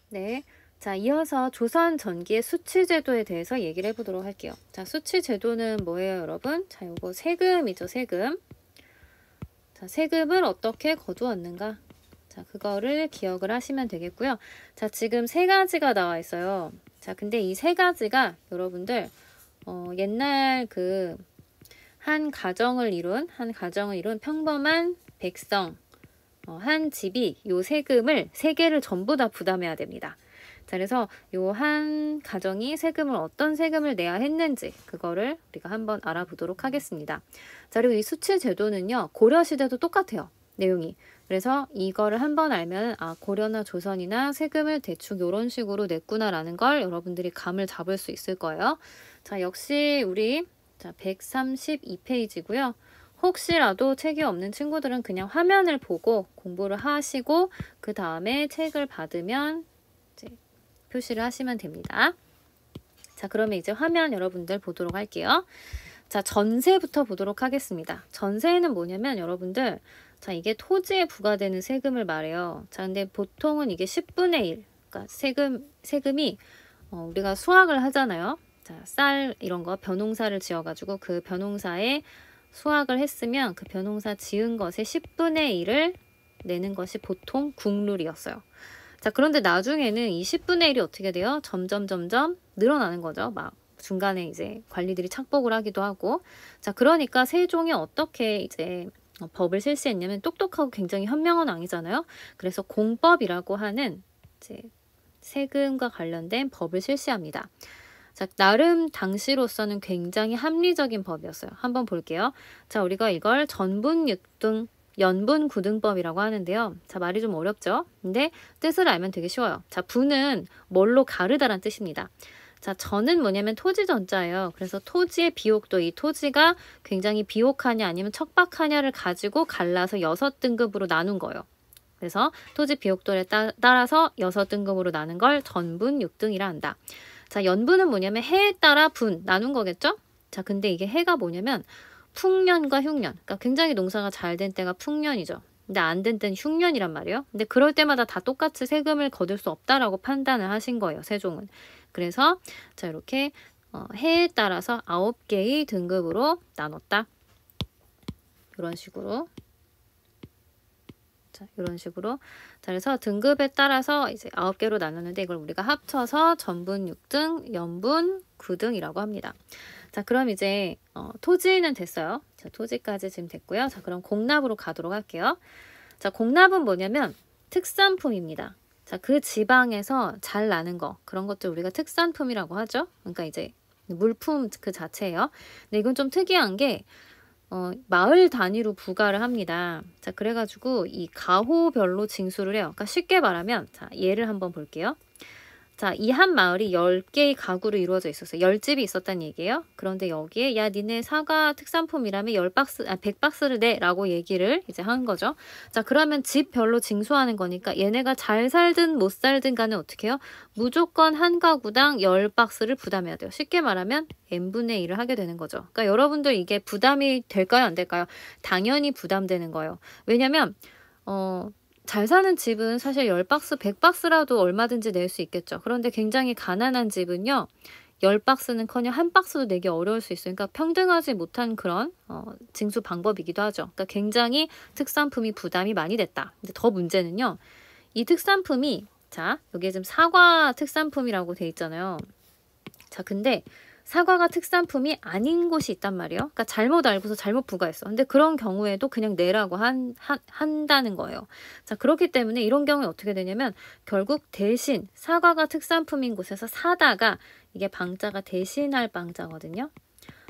네. 자, 이어서 조선 전기의 수취제도에 대해서 얘기를 해보도록 할게요. 자, 수취제도는 뭐예요, 여러분? 자, 요거 세금이죠, 세금. 자, 세금을 어떻게 거두었는가? 자, 그거를 기억을 하시면 되겠고요. 자, 지금 세 가지가 나와 있어요. 자, 근데 이 세 가지가 여러분들, 옛날 한 가정을 이룬 평범한 백성, 한 집이 요 세금을 세 개를 전부 다 부담해야 됩니다. 자, 그래서 요 한 가정이 어떤 세금을 내야 했는지 그거를 우리가 한번 알아보도록 하겠습니다. 자, 그리고 이 수치 제도는요, 고려시대도 똑같아요, 내용이. 그래서 이거를 한번 알면 고려나 조선이나 세금을 대충 요런 식으로 냈구나라는 걸 여러분들이 감을 잡을 수 있을 거예요. 자, 역시 우리 132페이지고요. 혹시라도 책이 없는 친구들은 그냥 화면을 보고 공부를 하시고 그 다음에 책을 받으면 이제 표시를 하시면 됩니다. 자, 그러면 이제 화면 여러분들 보도록 할게요. 자, 전세부터 보도록 하겠습니다. 전세는 뭐냐면 여러분들, 자, 이게 토지에 부과되는 세금을 말해요. 자, 근데 보통은 이게 10분의 1, 그러니까 세금이 우리가 수확을 하잖아요. 자, 쌀 이런 거 벼농사를 지어가지고 그 벼농사에 수확을 했으면 그 벼농사 지은 것의 10분의 1을 내는 것이 보통 국룰이었어요. 자, 그런데 나중에는 이 10분의 1이 어떻게 돼요? 점점 늘어나는 거죠. 막 중간에 이제 관리들이 착복을 하기도 하고. 자, 그러니까 세종이 어떻게 이제 법을 실시했냐면 똑똑하고 굉장히 현명한 왕이잖아요. 그래서 공법이라고 하는 이제 세금과 관련된 법을 실시합니다. 자, 나름 당시로서는 굉장히 합리적인 법이었어요. 한번 볼게요. 자, 우리가 이걸 연분구등법이라고 하는데요. 자, 말이 좀 어렵죠? 근데 뜻을 알면 되게 쉬워요. 자, 분은 뭘로 가르다란 뜻입니다. 자, 전은 뭐냐면 토지 전자예요. 그래서 토지의 비옥도, 이 토지가 굉장히 비옥하냐 아니면 척박하냐를 가지고 갈라서 6등급으로 나눈 거예요. 그래서 토지 비옥도에 따라서 6등급으로 나눈 걸 전분 6등이라 한다. 자, 연분은 뭐냐면 해에 따라 분 나눈 거겠죠? 자, 근데 이게 해가 뭐냐면 풍년과 흉년. 그러니까 굉장히 농사가 잘 된 때가 풍년이죠. 근데 안 된 때는 흉년이란 말이에요. 근데 그럴 때마다 다 똑같이 세금을 거둘 수 없다라고 판단을 하신 거예요, 세종은. 그래서 자, 이렇게 해에 따라서 9개의 등급으로 나눴다. 이런 식으로. 자, 이런 식으로. 자, 그래서 등급에 따라서 이제 9개로 나눴는데 이걸 우리가 합쳐서 전분 6등, 연분 9등이라고 합니다. 자, 그럼 이제 토지는 됐어요. 자, 토지까지 지금 됐고요. 자, 그럼 공납으로 가도록 할게요. 자, 공납은 뭐냐면 특산품입니다. 자, 그 지방에서 잘 나는 거, 그런 것들 우리가 특산품이라고 하죠. 그러니까 이제 물품 그 자체예요. 근데 이건 좀 특이한 게 마을 단위로 부과를 합니다. 자, 그래가지고 이 가호별로 징수를 해요. 그러니까 쉽게 말하면, 자, 예를 한번 볼게요. 자, 이 한 마을이 10개의 가구로 이루어져 있었어요. 10집이 있었다는 얘기예요. 그런데 여기에 야, 니네 사과 특산품이라면 100박스를 내 라고 얘기를 이제 한 거죠. 자, 그러면 집별로 징수하는 거니까 얘네가 잘 살든 못 살든 간에 어떻게 해요? 무조건 한 가구당 10박스를 부담해야 돼요. 쉽게 말하면 n분의 1을 하게 되는 거죠. 그러니까 여러분들 이게 부담이 될까요? 안 될까요? 당연히 부담되는 거예요. 왜냐면 잘 사는 집은 사실 10박스, 100박스라도 얼마든지 낼 수 있겠죠. 그런데 굉장히 가난한 집은요, 10박스는커녕 한 박스도 내기 어려울 수 있어요. 그러니까 평등하지 못한 그런 징수 방법이기도 하죠. 그러니까 굉장히 특산품이 부담이 많이 됐다. 근데 더 문제는요, 이 특산품이, 자, 여기에 지금 사과 특산품이라고 돼 있잖아요. 자, 근데 사과가 특산품이 아닌 곳이 있단 말이에요. 그러니까 잘못 알고서 잘못 부과했어. 근데 그런 경우에도 그냥 내라고 한다는 거예요. 자, 그렇기 때문에 이런 경우에 어떻게 되냐면 결국 대신 사과가 특산품인 곳에서 사다가, 이게 방자가 대신할 방자거든요.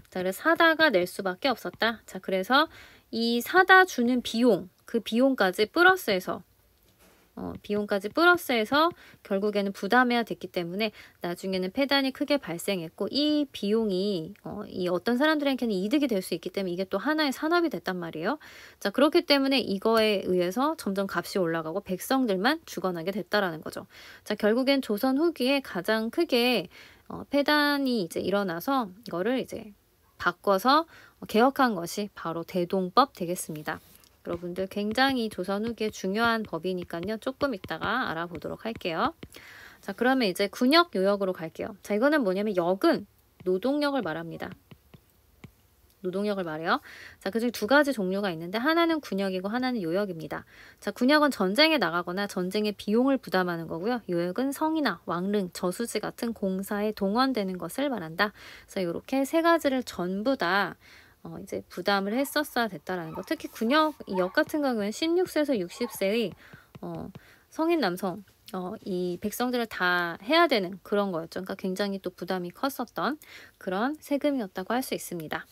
자, 그래서 사다가 낼 수밖에 없었다. 자, 그래서 이 사다 주는 비용, 그 비용까지 플러스해서 결국에는 부담해야 됐기 때문에 나중에는 폐단이 크게 발생했고, 이 비용이 이 어떤 사람들에게는 이득이 될 수 있기 때문에 이게 또 하나의 산업이 됐단 말이에요. 자, 그렇기 때문에 이거에 의해서 점점 값이 올라가고 백성들만 죽어나게 됐다라는 거죠. 자, 결국엔 조선 후기에 가장 크게 폐단이 이제 일어나서 이거를 이제 바꿔서 개혁한 것이 바로 대동법 되겠습니다. 여러분들 굉장히 조선 후기에 중요한 법이니까요. 조금 이따가 알아보도록 할게요. 자, 그러면 이제 군역, 요역으로 갈게요. 자, 이거는 뭐냐면 역은 노동력을 말합니다. 노동력을 말해요. 자, 그중에 두 가지 종류가 있는데 하나는 군역이고 하나는 요역입니다. 자, 군역은 전쟁에 나가거나 전쟁의 비용을 부담하는 거고요. 요역은 성이나 왕릉, 저수지 같은 공사에 동원되는 것을 말한다. 그래서 이렇게 세 가지를 전부 다 이제 부담을 했었어야 됐다라는 거. 특히 군역, 이 역 같은 경우에는 16세에서 60세의 성인 남성, 이 백성들을 다 해야 되는 그런 거였죠. 그러니까 굉장히 또 부담이 컸었던 그런 세금이었다고 할 수 있습니다.